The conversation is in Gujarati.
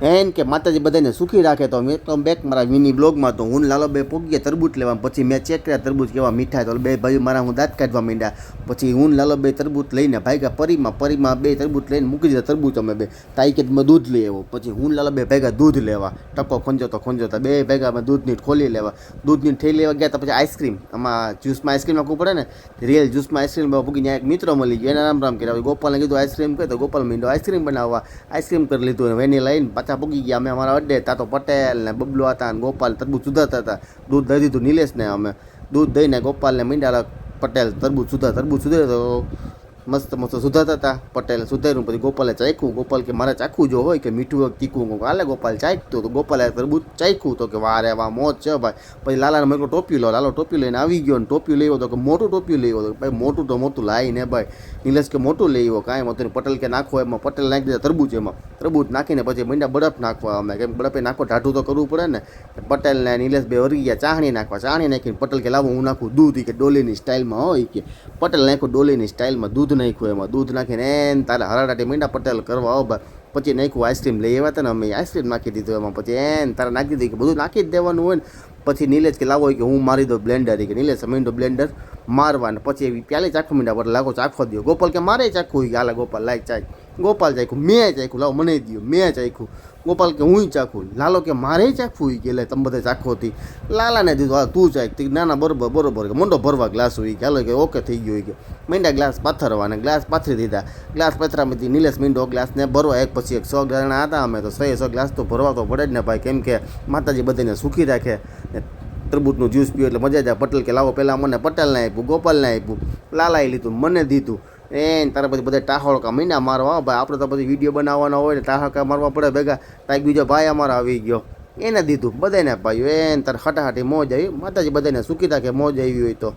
એન કે માતાજી બધાને સુખી રાખે. તો વેલકમ બેક મારા મિની બ્લોગમાં. તો હું લાલો બે પોગીએ તરબૂચ લેવા, પછી મેં ચેક કર્યા તરબૂચ કેવા મીઠા. તો બે ભાઈ મારા હું દાંત કાઢવા માંડ્યા. પછી હું લાલો બે તરબૂચ લઈને ભાગ્યા પરીમાં બે તરબૂચ લઈને મૂકી દીધા તરબૂચ અમે બે. તાઈ કે મેં દૂધ લઈ આવ્યો. પછી હું લાલો બે ભેગા દૂધ લેવા, ટકો ખંજોતા બે ભેગા અમે દૂધની ખોલી લેવા. દૂધની ઠેલી લેવા ગયા. તો પછી આઈસ્ક્રીમ આમાં જ્યુસમાં આઈસ્ક્રીમ નાખવું પડે ને, રિયલ જ્યુસમાં આઈસ્ક્રીમ પૂગી ત્યાં એક મિત્ર મળી ગયો, એને રામ કર્યા. ગોપાલને કીધું આઈસ્ક્રીમ કહે, તો ગોપાલ મીંડો આઈસ્ક્રીમ બનાવવા. આઈસ્ક્રીમ કરી લીધું, વેની લઈને પાછા પૂગી ગયા અમે અમારા અડ્ડે. તાતો પટેલ ને બબલો હતા ને ગોપાલ તરબૂચ સુધારતા હતા. દૂધ દઈ દીધું નિલેશને, અમે દૂધ દઈને ગોપાલને મીંડા પટેલ તરબૂચ સુધારે તો મસ્ત સુધારતા હતા. પટેલ સુધાર્યું, પછી ગોપાલે ચાખ્યું. ગોપાલ કે મારે ચાખવું જો હોય કે મીઠું હોય તીખું, હાલે ગોપાલ ચાખતું. તો ગોપાલે તરબૂચ ચાખ્યું તો કે વારે વાહ મોજ છે ભાઈ. પછી લાલાને મેં ટોપી લો, લાલો ટોપી લઈને આવી ગયો ને ટોપી લઈ તો કે મોટું ટોપી લઈ તો ભાઈ મોટું તો મોટું લાવી ને ભાઈ. નિલેશ કે મોટું લઈ આવ્યો, કાંઈ હતું. પટેલ કે નાખો, એમાં પટેલ નાખી દીધા તરબૂચ. એમાં તરબૂચ નાખીને પછી મીંડા બરફ નાખવા. અમે કેમ બરફે નાખો ઢાઢું તો કરવું પડે ને. પટેલ ને નિલેશ બે વરી ગયા ચાહણી નાખવા. ચાહણી નાખીને પટેલ કે લાવો હું નાખું દૂધ, કે ડોલીની સ્ટાઇલમાં હોય કે. પટેલ નાખ્યું ડોલીની સ્ટાઇલમાં દૂધ નાખ્યું. એમાં દૂધ નાખીને એને તારે હરાડાટી મીંડા પટેલ કરવા આવો ભાઈ. પછી નાખ્યું આઈસ્ક્રીમ લઈ આવ્યા હતા ને અમે, આઈસ્ક્રીમ નાખી દીધું એમાં. પછી એને તારે નાખી દીધી કે બધું નાખી જ દેવાનું હોય ને. પછી નિલેશ કે લાવો કે હું મારી દઉં બ્લેન્ડર, કે નિલેશ મીંડો બ્લેન્ડર મારવાને. પછી એવી પ્યાલી ચાખવા મીંડા પર લાગો ચાખવા દો. ગોપાલ કે મારે ચાખવું, કે હાલે ગોપાલ લાઈક ચાખ. ગોપાલ ચાખ્યું, મેં ચાખ્યું, લાવો મને દો, મેં ચાખ્યું. ગોપાલ કે હું ચાખું. લાલો કે મારે ચાખવું, કે એટલે તમે બધા ચાખો હતી. લાલાને દીધું, હા તું ચાખ. ના ના બરોબર કે મોટો ભરવા ગ્લાસ હોય, કે હાલો કે ઓકે થઈ ગયું. કે મીંડા ગ્લાસ પાથરવા, અને ગ્લાસ પાથરી દીધા. ગ્લાસ પાથરામાંથી નિલેશ મીંડો ગ્લાસને ભરવા, એક પછી એક 100 જણા હતા અમે, તો 100 ગ્લાસ તો ભરવા તો પડે જ ને ભાઈ. કેમ કે માતાજી બધાને સુખી રાખે. તરબૂચનું જ્યુસ પીવું એટલે મજા જાય. પટેલ કે લાવો પહેલાં મને પટેલને આપ્યું, ગોપાલને આપ્યું, લાલાએ લીધું, મને દીધું. તારા પછી બધા ટાહળકા મીંડા મારવા ભાઈ. આપણે તો પછી વિડીયો બનાવવાનો હોય ને ટાહળકા મારવા પડે ભેગા. તાઈક બીજો ભાઈ અમારા આવી ગયો, એને દીધું બધાને ભાઈઓ. તારે હટાહટી મોજ આવી. માતાજી બધાને સુખી રાખે, મોજ આવી હોય તો.